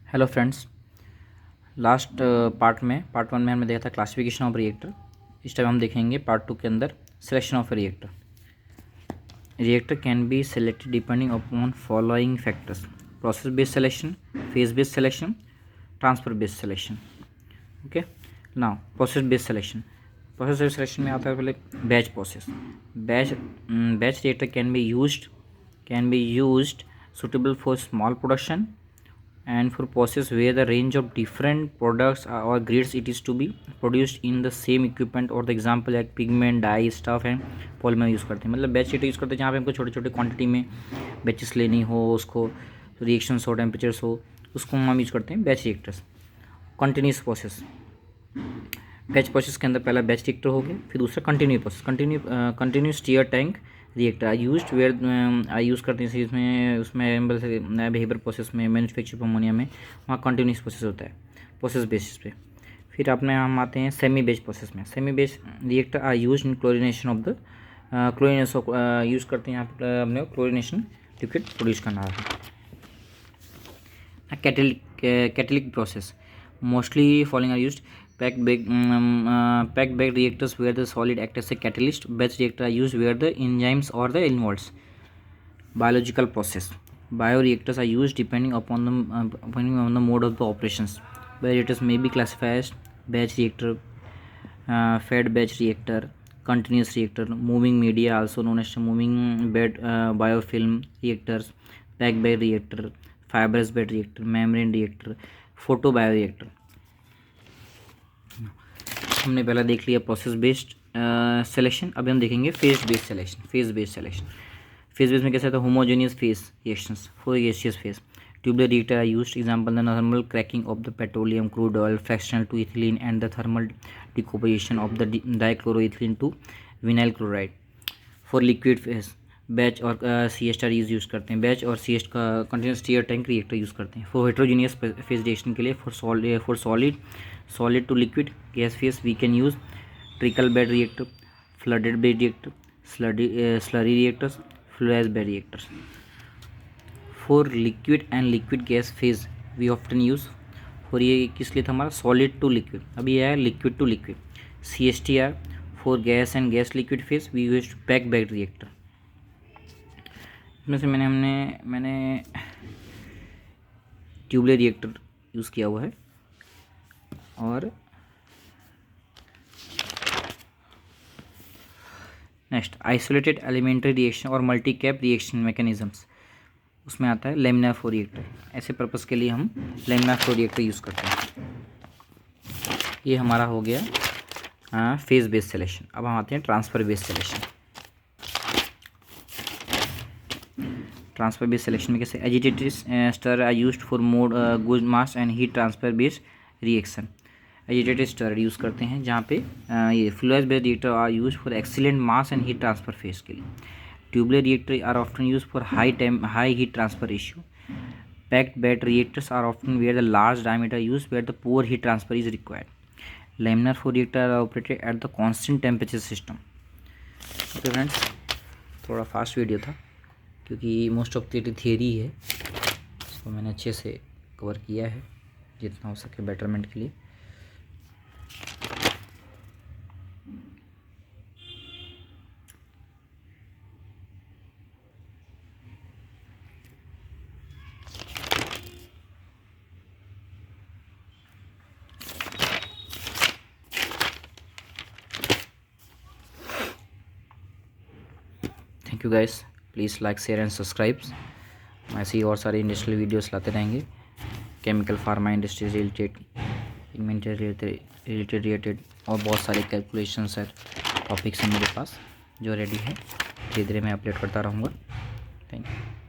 Hello friends, last part one में हमने देखा था क्लासिफिकेशन ऑफ रिएक्टर। इस टाइम हम देखेंगे पार्ट टू के अंदर selection of reactor. Reactor can be selected depending upon following factors: process based selection, phase based selection, transfer based selection. Okay, now process based selection. Process based selection में आता है पहले batch process. Batch reactor can be used suitable for small production and for process where the range of different products or grades it is to be produced in the same equipment, और the example like pigment, dye, stuff and polymer use करते हैं। मतलब batch reactor use करते हैं जहाँ पे हमको छोटे छोटे क्वांटिटी में बैचेस लेनी हो, उसको रिएक्शंस हो, टेम्परेचर्स हो, उसको हम यूज़ करते हैं batch reactors. Continuous process, batch process के अंदर पहला बैच रिएक्टर हो गया, फिर दूसरा continue process. Continuous stir tank reactor I use करते हैं उसमें बिहेवियर प्रोसेस में, मैन्युफैक्चर अमोनिया में, वहाँ कंटिन्यूस प्रोसेस होता है प्रोसेस बेसिस पे। फिर अपने हम आते हैं सेमी बेच प्रोसेस में। Semi batch reactor are use in chlorination of the use करते हैं यहाँ पर अपने क्लोरिनेशन लिक्विड प्रोड्यूस करना है। Catalytic process mostly following are used: packed bag reactors where the solid acts as a catalyst. Batch reactor are used where the enzymes or the involves. Biological process, bioreactors are used depending upon the mode of the operations. Bioreactors may be classified as batch reactor, fed batch reactor, continuous reactor, moving media also known as moving bed biofilm reactors, packed bag reactor, fibrous bed reactor, membrane reactor, photobioreactor। हमने पहला देख लिया process based selection. अभी हम देखेंगे phase based selection. Phase based में कैसे आता है? Homogeneous phase reactions for gaseous phase. Tubular reactor are used, example the thermal cracking of the petroleum crude oil fractional to ethylene and the thermal decomposition of the dichloroethylene to vinyl chloride. For liquid phase batch और C S use करते हैं। Batch और C S का continuous stir tank reactor use करते हैं। For heterogeneous phase reaction के लिए for solid to liquid gas phase we can use trickle bed reactor, flooded bed reactor, slurry reactors, fluidised bed reactors. For liquid and liquid gas phase we often use, for ये किस लिए था हमारा? Solid to liquid. अभी यह है liquid to liquid. C S T R for gas and gas liquid phase we use pack bed reactor. इसमें से मैंने ट्यूबुलर रिएक्टर यूज़ किया हुआ है। और नेक्स्ट आइसोलेटेड एलिमेंट्री रिएक्शन और मल्टी कैप रिएक्शन मैकेनिज्म्स, उसमें आता है लैमिनार फ्लो रिएक्टर। ऐसे पर्पस के लिए हम लैमिनार फ्लो रिएक्टर यूज़ करते हैं। ये हमारा हो गया फेज बेस्ड सिलेक्शन। अब हम आते हैं transfer based selection. Transfer based selection में कैसे? Agitated stir are used for mode good mass and heat transfer based reaction. Agitated stir use करते हैं जहाँ पे ये fluidised based reactor are use for excellent mass and heat transfer phase के लिए। Tubular reactor are often use for high heat transfer ratio. Packed bed reactors are often where the large diameter use where the poor heat transfer is required. Laminar flow reactor are operated at the constant temperature system. Okay friends, थोड़ा fast video था क्योंकि most of the theory है, इसको मैंने अच्छे से cover किया है जितना हो सके बेटरमेंट के लिए। Thank you guys, please like share and subscribe. ऐसे ही और सारे इंडस्ट्रियल वीडियोस लाते रहेंगे। Chemical pharma industry related, pigment related और बहुत सारे कैलकुलेशंस है, टॉपिक्स हैं मेरे पास जो रेडी है। धीरे धीरे मैं अपडेट करता रहूँगा। Thank you.